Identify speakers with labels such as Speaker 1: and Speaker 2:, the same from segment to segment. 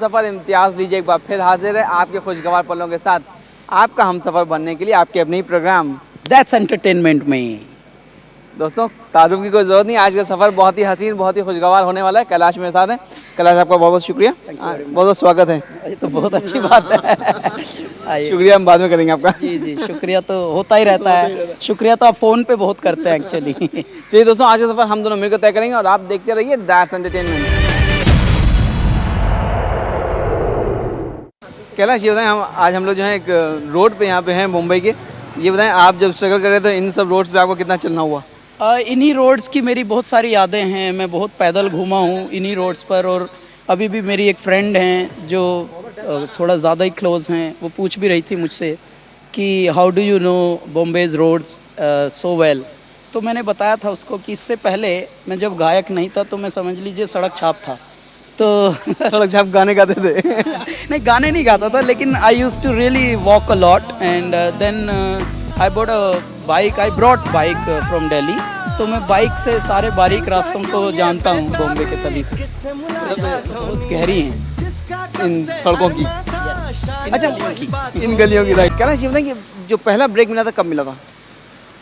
Speaker 1: हमसफ़र इम्तियाज़ लीजिए एक बार फिर हाजिर है आपके खुशगवार पलों के साथ आपका हमसफ़र बनने के लिए आपके अपने ही प्रोग्राम
Speaker 2: दैट्स एंटरटेनमेंट में।
Speaker 1: दोस्तों तारुफ की कोई ज़रूरत नहीं। आज का सफ़र बहुत ही हसीन बहुत ही खुशगवार होने वाला है। कैलाश मेरे साथ हैं। कैलाश आपका बहुत बहुत शुक्रिया, बहुत बहुत स्वागत है।
Speaker 2: ये तो बहुत अच्छी बात है। आइए।
Speaker 1: शुक्रिया हम बाद में करेंगे आपका।
Speaker 2: जी जी, शुक्रिया तो होता ही रहता है। शुक्रिया तो आप फ़ोन पे बहुत करते हैं एक्चुअली।
Speaker 1: चलिए दोस्तों आज का सफ़र हम दोनों मिलकर तय करेंगे और आप देखते रहिए दैट्स एंटरटेनमेंट। कैलाश ये बताएं हम लोग जो है एक रोड पे यहाँ पे हैं मुंबई के। ये बताएं आप जब स्ट्रगल कर रहे थे इन सब रोड्स पे आपको कितना चलना हुआ?
Speaker 2: इन्हीं रोड्स की मेरी बहुत सारी यादें हैं। मैं बहुत पैदल घूमा हूँ इन्हीं रोड्स पर, और अभी भी मेरी एक फ्रेंड हैं जो थोड़ा ज़्यादा ही क्लोज़ हैं। वो पूछ भी रही थी मुझसे कि how do you know Bombay's roads so well. तो मैंने बताया था उसको कि इससे पहले मैं जब गायक नहीं था तो मैं समझ लीजिए सड़क छाप था। तो
Speaker 1: सड़क छाप गाने गाते थे?
Speaker 2: नहीं, गाने नहीं गाता था, लेकिन I used to really walk a lot and then I bought a bike. I brought bike from Delhi, तो मैं बाइक से सारे बारीक रास्तों को जानता हूँ बॉम्बे के तभी से। बहुत गहरी हैं
Speaker 1: इन सड़कों की। अच्छा इन गलियों की राइट। कैलाश ये बताएं कि जो पहला ब्रेक मिला था कब मिला था?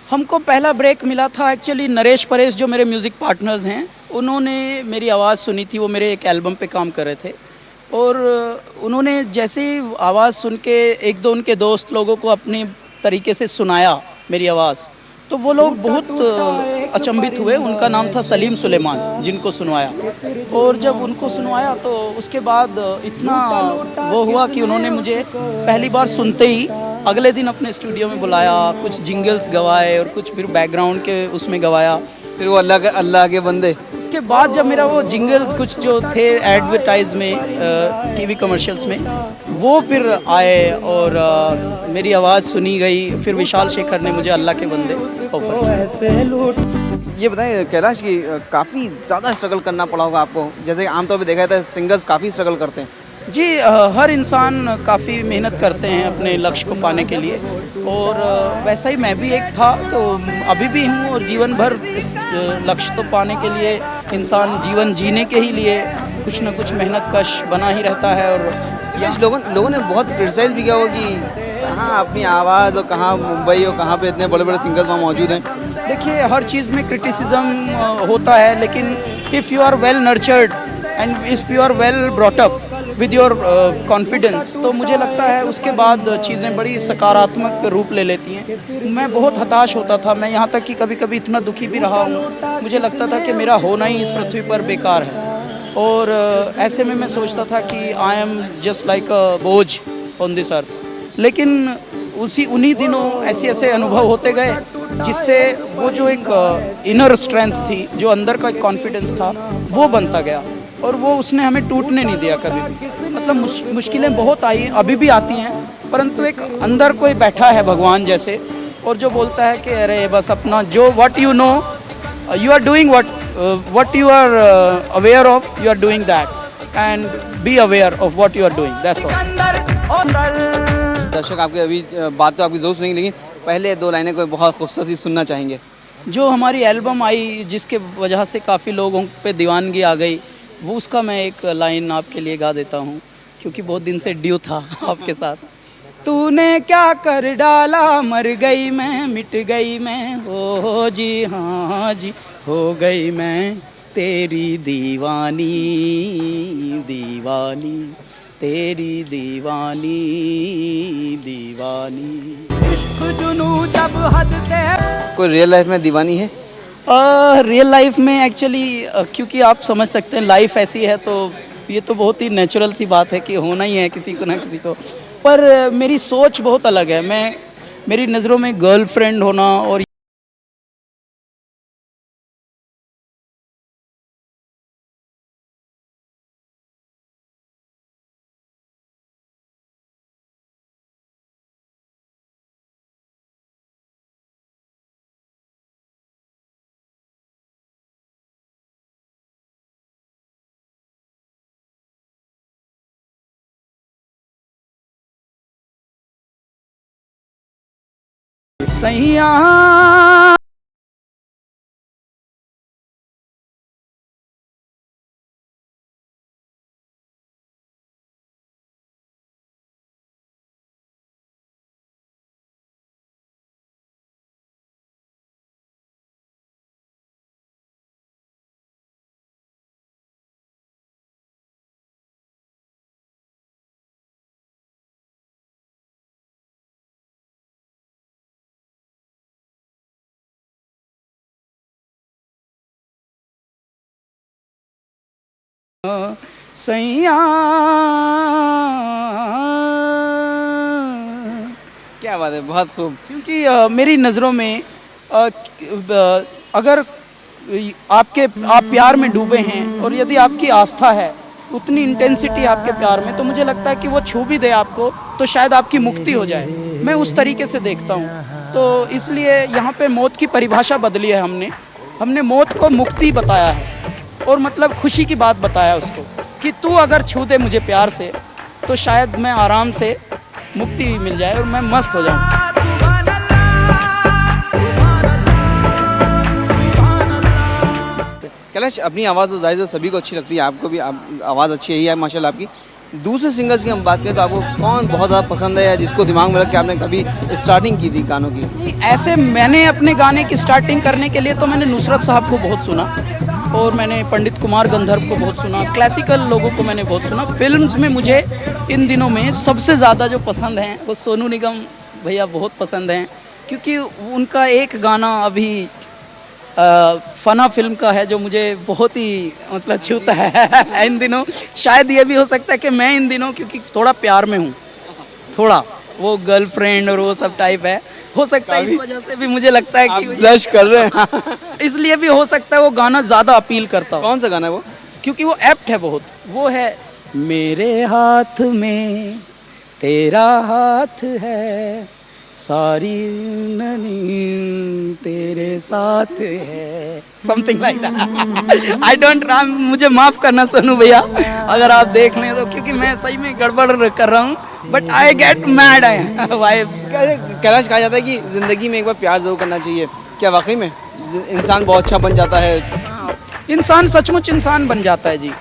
Speaker 2: हमको पहला ब्रेक मिला था एक्चुअली नरेश परेश जो मेरे म्यूज़िक पार्टनर्स हैं, उन्होंने मेरी आवाज़ सुनी थी। वो मेरे एक एल्बम पे काम कर रहे थे और उन्होंने जैसे ही आवाज़ सुन के एक दो उनके दोस्त लोगों को अपनी तरीके से सुनाया मेरी आवाज़, तो वो लोग बहुत अचंभित हुए। उनका नाम था सलीम सुलेमान जिनको सुनवाया, और जब उनको सुनवाया तो उसके बाद इतना वो हुआ कि उन्होंने मुझे पहली बार सुनते ही अगले दिन अपने स्टूडियो में बुलाया, कुछ जिंगल्स गवाए और कुछ फिर बैकग्राउंड के उसमें गवाया।
Speaker 1: फिर वो अल्लाह के बंदे।
Speaker 2: उसके बाद जब मेरा वो जिंगल्स कुछ जो थे एडवर्टाइज में टीवी कमर्शियल्स में, वो फिर आए और मेरी आवाज़ सुनी गई। फिर विशाल शेखर ने मुझे अल्लाह के बंदे ऑफर।
Speaker 1: ये बताएं कैलाश की काफ़ी ज़्यादा स्ट्रगल करना पड़ा होगा आपको, जैसे कि आमतौर पे देखा जाता है सिंगर्स काफ़ी स्ट्रगल करते हैं।
Speaker 2: जी, हर इंसान काफ़ी मेहनत करते हैं अपने लक्ष्य को पाने के लिए, और वैसा ही मैं भी एक था, तो अभी भी हूँ। और जीवन भर इस लक्ष्य तो पाने के लिए इंसान जीवन जीने के ही लिए कुछ न कुछ मेहनत कश बना ही रहता है। और
Speaker 1: ये लोगों ने बहुत क्रिटिसाइज भी किया होगा कि कहाँ अपनी आवाज़ और कहाँ मुंबई और कहाँ पे इतने बड़े बड़े सिंगर्स वहाँ मौजूद हैं।
Speaker 2: देखिए, हर चीज़ में क्रिटिसिज्म होता है, लेकिन if you are well nurtured and if you are well brought up with your confidence, तो मुझे लगता है उसके बाद चीज़ें बड़ी सकारात्मक रूप ले लेती हैं। मैं बहुत हताश होता था, मैं यहाँ तक कि कभी कभी इतना दुखी भी रहा हूँ। मुझे लगता था कि मेरा होना ही इस पृथ्वी पर बेकार है, और ऐसे में मैं सोचता था कि आई एम जस्ट लाइक अ बोझ ऑन दिस अर्थ। लेकिन उन्हीं दिनों ऐसे ऐसे अनुभव होते गए जिससे वो जो एक इनर स्ट्रेंथ थी, जो अंदर का एक कॉन्फिडेंस था, वो बनता गया, और वो उसने हमें टूटने नहीं दिया कभी भी। मतलब मुश्किलें बहुत आई, अभी भी आती हैं, परंतु एक अंदर कोई बैठा है भगवान जैसे, और जो बोलता है कि अरे बस अपना जो what you know you are doing, what you are aware of, you are doing that, and be aware of what you are doing, that's all.
Speaker 1: दर्शक आपके अभी बात तो आपकी ज़रूर सुनेंगे, लेकिन पहले दो लाइनें कोई बहुत खूबसूरत सी सुनना चाहेंगे।
Speaker 2: जो हमारी एल्बम आई जिसके वजह से काफ़ी लोगों पे दीवानगी आ गई, वो उसका मैं एक लाइन आपके लिए गा देता हूँ, क्योंकि बहुत दिन से ड्यू था आपके साथ। तूने क्या कर डाला, मर गई मैं, मिट गई मैं, हो जी हाँ जी, हो गई मैं तेरी दीवानी दीवानी, तेरी दीवानी दीवानी। इश्क जुनू जब हद से।
Speaker 1: कोई रियल लाइफ में दीवानी है?
Speaker 2: रियल लाइफ में एक्चुअली क्योंकि आप समझ सकते हैं लाइफ ऐसी है, तो ये तो बहुत ही नेचुरल सी बात है कि होना ही है किसी को ना किसी को। पर मेरी सोच बहुत अलग है। मेरी नज़रों में गर्लफ्रेंड होना और सैया सैया
Speaker 1: क्या बात है, बहुत खूब।
Speaker 2: क्योंकि मेरी नज़रों में अगर आप प्यार में डूबे हैं और यदि आपकी आस्था है, उतनी इंटेंसिटी आपके प्यार में, तो मुझे लगता है कि वो छू भी दे आपको तो शायद आपकी मुक्ति हो जाए। मैं उस तरीके से देखता हूँ। तो इसलिए यहाँ पे मौत की परिभाषा बदली है हमने मौत को मुक्ति बताया है और मतलब खुशी की बात बताया उसको कि तू अगर छू दे मुझे प्यार से तो शायद मैं आराम से मुक्ति मिल जाए और मैं मस्त हो जाऊँ।
Speaker 1: कैलाश, अपनी आवाज़ तो जाहिर है सभी को अच्छी लगती है, आपको भी आवाज़ अच्छी है माशाल्लाह आपकी। दूसरे सिंगर्स की हम बात करें तो आपको कौन बहुत ज़्यादा पसंद है या जिसको दिमाग में रख के आपने कभी स्टार्टिंग की थी गानों की?
Speaker 2: ऐसे मैंने अपने गाने की स्टार्टिंग करने के लिए तो मैंने नुसरत साहब को बहुत सुना और मैंने पंडित कुमार गंधर्व को बहुत सुना, क्लासिकल लोगों को मैंने बहुत सुना। फिल्म्स में मुझे इन दिनों में सबसे ज़्यादा जो पसंद हैं वो सोनू निगम भैया बहुत पसंद हैं, क्योंकि उनका एक गाना अभी फना फिल्म का है जो मुझे बहुत ही मतलब छूता है इन दिनों। शायद ये भी हो सकता है कि मैं इन दिनों क्योंकि थोड़ा प्यार में हूँ, थोड़ा वो गर्लफ्रेंड और वो सब टाइप है, हो सकता है इस वजह से भी मुझे लगता है कि
Speaker 1: ब्लश कर रहे हैं
Speaker 2: इसलिए भी हो सकता है वो गाना ज़्यादा अपील करता हो।
Speaker 1: कौन सा गाना है वो?
Speaker 2: क्योंकि वो एप्ट है बहुत। वो है मेरे हाथ में तेरा हाथ है, सारी ननी तेरे साथ है, something like that. I don't, मुझे माफ़ करना सोनू भैया अगर आप देख लें तो, क्योंकि मैं सही में गड़बड़ कर रहा हूँ, but I get mad wife.
Speaker 1: Kailash, कहा जाता है कि ज़िंदगी में एक बार प्यार ज़रूर करना चाहिए, क्या वाकई में इंसान बहुत अच्छा बन जाता है?
Speaker 2: इंसान सचमुच इंसान बन जाता है जी।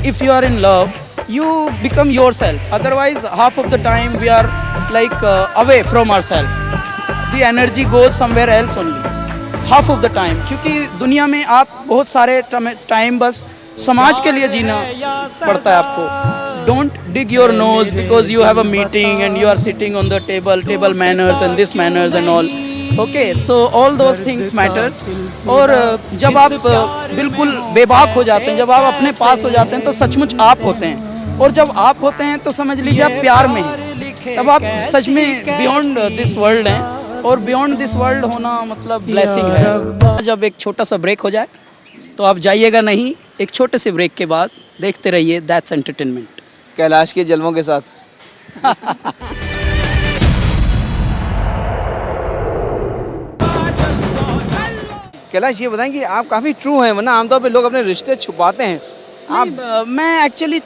Speaker 2: If you are in love you become yourself, otherwise half of the time we are like away from ourselves, the energy goes somewhere else only, half of the time। क्योंकि दुनिया में आप बहुत सारे टाइम बस समाज के लिए जीना पड़ता है आपको। don't dig your nose because you have a meeting and you are sitting on the table manners and this manners and all, okay, so all those things matters। और जब आप बिल्कुल बेबाक हो जाते हैं, जब आप अपने पास हो जाते हैं तो सचमुच आप होते हैं, और जब आप होते हैं तो समझ लीजिए आप प्यार में हैं, तब आप सच में बियॉन्ड दिस वर्ल्ड हैं, और बियॉन्ड दिस वर्ल्ड होना मतलब ब्लेसिंग है। जब एक छोटा सा ब्रेक हो जाए तो आप जाइएगा नहीं, एक छोटे से ब्रेक के बाद देखते रहिए दैट्स एंटरटेनमेंट
Speaker 1: कैलाश के जलवों के साथ। कैलाश, ये बताएं कि आप काफ़ी ट्रू हैं, वरना आमतौर पे लोग अपने रिश्ते छुपाते हैं।
Speaker 2: मैं एक्चुअली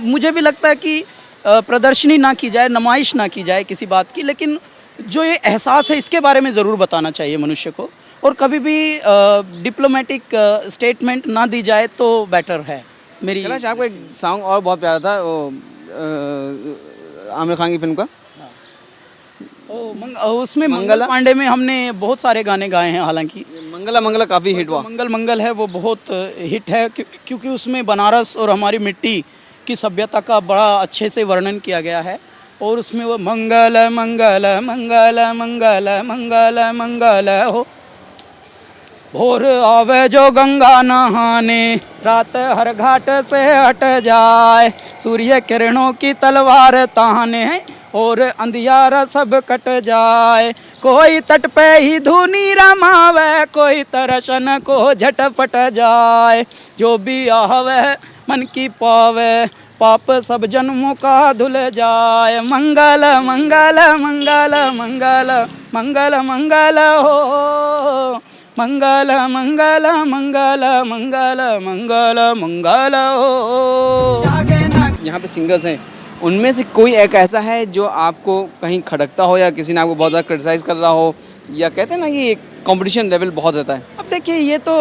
Speaker 2: मुझे भी लगता है कि प्रदर्शनी ना की जाए, नुमाइश ना की जाए किसी बात की, लेकिन जो ये एहसास है इसके बारे में ज़रूर बताना चाहिए मनुष्य को, और कभी भी डिप्लोमेटिक स्टेटमेंट ना दी जाए तो बेटर है मेरी।
Speaker 1: कैलाश, आपका एक सॉन्ग और बहुत प्यारा था, वो आमिर खान की फिल्म का,
Speaker 2: उसमें मंगल पांडे में हमने बहुत सारे गाने गाए हैं। हालांकि
Speaker 1: मंगला मंगला काफ़ी हिट हुआ।
Speaker 2: मंगल है वो बहुत हिट है, क्योंकि उसमें बनारस और हमारी मिट्टी की सभ्यता का बड़ा अच्छे से वर्णन किया गया है, और उसमें वो मंगल मंगल मंगल मंगल मंगल मंगल हो, भोर आवे जो गंगा नहाने, रात हर घाट से हट जाए, सूर्य किरणों की तलवार ताने, और अंधियारा सब कट जाए, कोई तट पे ही धुनी रमावे, कोई तरसन को झटपट जाए, जो भी आवे मन की पावे, पाप सब जन्मों का धुल जाए, मंगल मंगल मंगल मंगल मंगल मंगल हो, मंगल मंगल मंगल मंगल मंगल मंगल हो।
Speaker 1: यहाँ पे सिंगर्स हैं, उनमें से कोई एक ऐसा है जो आपको कहीं खटकता हो, या किसी ने आपको बहुत ज़्यादा क्रिटिसाइज़ कर रहा हो, या कहते हैं ना कि एक कंपटीशन लेवल बहुत रहता है?
Speaker 2: अब देखिए, ये तो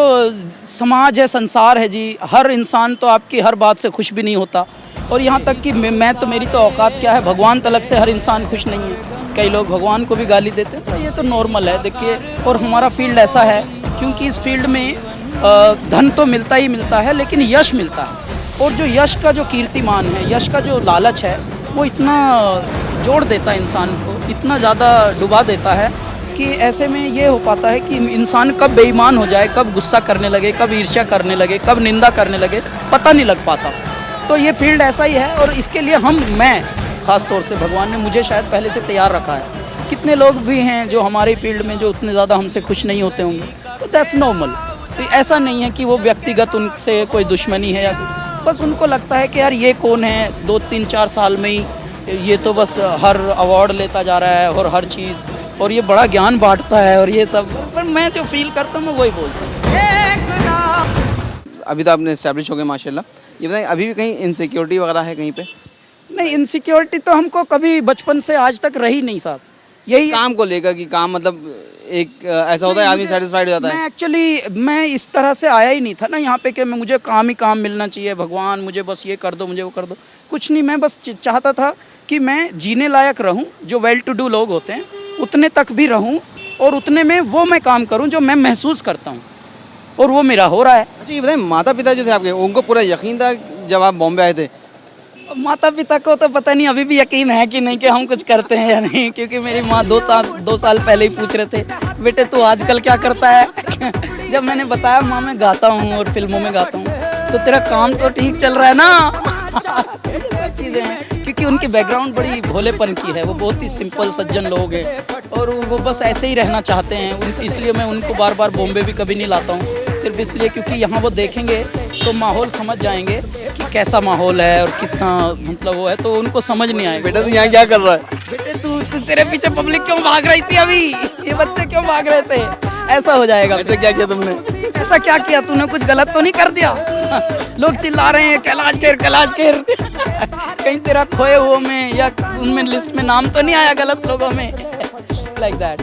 Speaker 2: समाज है, संसार है जी, हर इंसान तो आपकी हर बात से खुश भी नहीं होता, और यहाँ तक कि मेरी तो औकात क्या है, भगवान तलक से हर इंसान खुश नहीं है, कई लोग भगवान को भी गाली देते हैं, तो ये तो नॉर्मल है। देखिए, और हमारा फील्ड ऐसा है, क्योंकि इस फील्ड में धन तो मिलता ही मिलता है, लेकिन यश मिलता है, और जो यश का जो कीर्तिमान है, यश का जो लालच है, वो इतना जोड़ देता है इंसान को, इतना ज़्यादा डुबा देता है कि ऐसे में ये हो पाता है कि इंसान कब बेईमान हो जाए, कब गुस्सा करने लगे, कब ईर्ष्या करने लगे, कब निंदा करने लगे, पता नहीं लग पाता। तो ये फील्ड ऐसा ही है और इसके लिए मैं ख़ास तौर से भगवान ने मुझे शायद पहले से तैयार रखा है। कितने लोग भी हैं जो हमारी फील्ड में जो उतने ज़्यादा हमसे खुश नहीं होते होंगे, तो दैट्स नॉर्मल। तो ऐसा नहीं है कि वो व्यक्तिगत उनसे कोई दुश्मनी है, या बस उनको लगता है कि यार ये कौन है, 2-3-4 साल में ही ये तो बस हर अवार्ड लेता जा रहा है और हर चीज़, और ये बड़ा ज्ञान बांटता है और ये सब। पर मैं जो फील करता हूँ मैं वही बोलता हूँ।
Speaker 1: अभी तो आपने इस्टेब्लिश हो गए माशाल्लाह, ये बताएं अभी भी कहीं इनसिक्योरिटी वगैरह है कहीं पे?
Speaker 2: नहीं, इनसिक्योरिटी तो हमको कभी बचपन से आज तक रही नहीं साहब। यही
Speaker 1: काम को लेकर कि काम मतलब एक ऐसा होता है आदमी सेटिस्फाइड हो जाता है।
Speaker 2: मैं एक्चुअली मैं इस तरह से आया ही नहीं था ना यहाँ पे कि मुझे काम ही काम मिलना चाहिए, भगवान मुझे बस ये कर दो, मुझे वो कर दो, कुछ नहीं। मैं बस चाहता था कि मैं जीने लायक रहूं, जो वेल टू डू लोग होते हैं उतने तक भी रहूं, और उतने में वो मैं काम करूं जो मैं महसूस करता हूं, और वो मेरा हो रहा है।
Speaker 1: अच्छा ये बताएं, माता पिता जो थे आपके, उनको पूरा यकीन था जब आप बॉम्बे आए थे?
Speaker 2: माता पिता को तो पता नहीं अभी भी यकीन है कि नहीं कि हम कुछ करते हैं या नहीं, क्योंकि मेरी माँ 2 साल पहले ही पूछ रहे थे, बेटे तू आजकल क्या करता है? जब मैंने बताया माँ मैं गाता हूँ और फिल्मों में गाता हूँ, तो तेरा काम तो ठीक चल रहा है ना? चीज़ें हैं, क्योंकि उनकी बैकग्राउंड बड़ी भोलेपन की है, वो बहुत ही सिंपल सज्जन लोग हैं और वो बस ऐसे ही रहना चाहते हैं। इसलिए मैं उनको बार बार बॉम्बे भी कभी नहीं लाता हूँ, सिर्फ इसलिए क्योंकि यहाँ वो देखेंगे तो माहौल समझ जाएंगे कि कैसा माहौल है और कितना मतलब वो है, तो उनको समझ नहीं आएगा।
Speaker 1: बेटा तू यहाँ क्या कर रहा है?
Speaker 2: बेटे तू तेरे पीछे पब्लिक क्यों भाग रही थी अभी, ये बच्चे क्यों भाग रहे थे, ऐसा हो जाएगा।
Speaker 1: ऐसा क्या किया तुमने?
Speaker 2: ऐसा क्या किया तूने, कुछ गलत तो नहीं कर दिया? लोग चिल्ला रहे हैं कैलाश खेर कैलाश खेर, कहीं तेरा खोए हुए में या उनमें लिस्ट में नाम तो नहीं आया गलत लोगों में, लाइक दैट।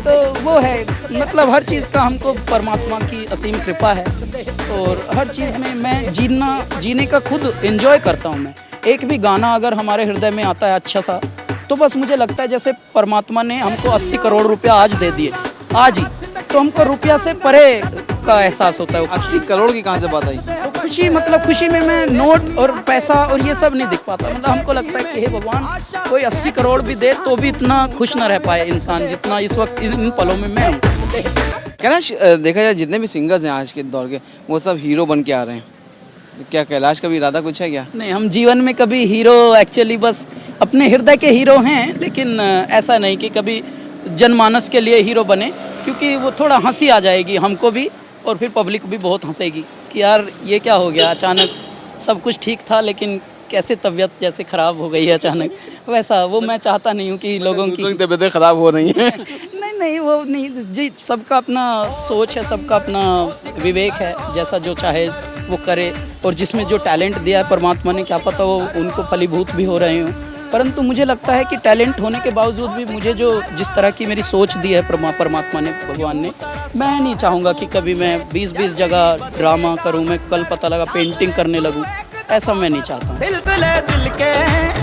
Speaker 2: तो वो है, मतलब हर चीज़ का हमको परमात्मा की असीम कृपा है, और हर चीज़ में मैं जीने का खुद एंजॉय करता हूँ। मैं एक भी गाना अगर हमारे हृदय में आता है अच्छा सा, तो बस मुझे लगता है जैसे परमात्मा ने हमको 80 करोड़ रुपया आज दे दिए, आज ही, तो हमको रुपया से परे का एहसास होता है।
Speaker 1: 80 करोड़ की कहाँ से बात आई?
Speaker 2: तो खुशी, मतलब खुशी में मैं नोट और पैसा और ये सब नहीं दिख पाता, मतलब हमको लगता है कि हे भगवान कोई 80 करोड़ भी दे तो भी इतना खुश ना रह पाए इंसान जितना इस वक्त इन पलों में मैं हूँ।
Speaker 1: कैलाश, देखा जाए जितने भी सिंगर्स हैं आज के दौर के, वो सब हीरो बन के आ रहे हैं, तो क्या कैलाश का भी इरादा कुछ है क्या?
Speaker 2: नहीं, हम जीवन में कभी हीरो, एक्चुअली बस अपने हृदय के हीरो हैं, लेकिन ऐसा नहीं कि कभी जनमानस के लिए हीरो बने, क्योंकि वो थोड़ा हंसी आ जाएगी हमको भी और फिर पब्लिक भी बहुत हंसेगी कि यार ये क्या हो गया, अचानक सब कुछ ठीक था लेकिन कैसे तबीयत जैसे ख़राब हो गई है अचानक, वैसा वो मैं चाहता नहीं हूँ कि लोगों की
Speaker 1: तबीयतें ख़राब हो रही हैं।
Speaker 2: नहीं वो नहीं जी, सबका अपना सोच है, सबका अपना विवेक है, जैसा जो चाहे वो करे, और जिसमें जो टैलेंट दिया है परमात्मा ने, क्या पता वो उनको फलीभूत भी हो रहे हों। परंतु मुझे लगता है कि टैलेंट होने के बावजूद भी मुझे जो जिस तरह की मेरी सोच दी है परमात्मा ने, भगवान ने, मैं नहीं चाहूँगा कि कभी मैं 20-20 जगह ड्रामा करूँ, मैं कल पता लगा पेंटिंग करने लगूँ, ऐसा मैं नहीं चाहता। दिल के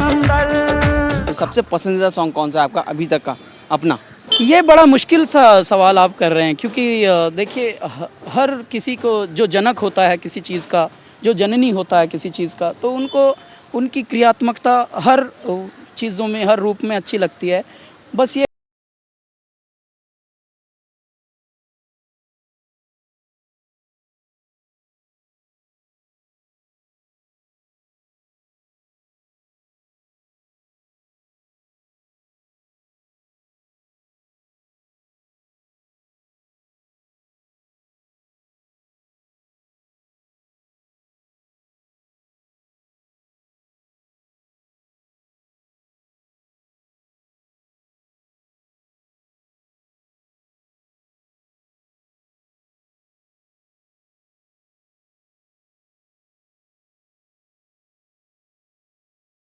Speaker 2: अंदर
Speaker 1: सबसे पसंदीदा सॉन्ग कौन सा है आपका अभी तक का अपना?
Speaker 2: ये बड़ा मुश्किल सा सवाल आप कर रहे हैं, क्योंकि देखिए हर किसी को जो जनक होता है किसी चीज़ का, जो जननी होता है किसी चीज़ का, तो उनको उनकी क्रियात्मकता हर चीज़ों में, हर रूप में अच्छी लगती है। बस ये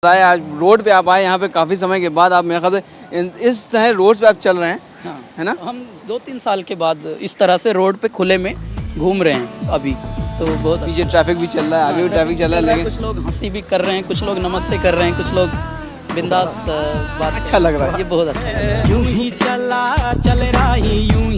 Speaker 1: बताया आज रोड पे आप आए, यहाँ पे काफ़ी समय के बाद आप मेरे ख्याल से इस तरह रोड्स पे आप चल रहे हैं,
Speaker 2: हाँ,
Speaker 1: है ना?
Speaker 2: हम 2-3 साल के बाद इस तरह से रोड पे खुले में घूम रहे हैं अभी, तो बहुत
Speaker 1: पीछे ट्रैफिक भी चल रहा है, आगे भी ट्रैफिक चल रहा है, लेकिन
Speaker 2: कुछ लोग हंसी भी कर रहे हैं, कुछ लोग नमस्ते कर रहे हैं, कुछ लोग बिंदास बात,
Speaker 1: अच्छा लग रहा है।
Speaker 2: ये बहुत अच्छा है।
Speaker 3: यूं ही चला चल रहा यूं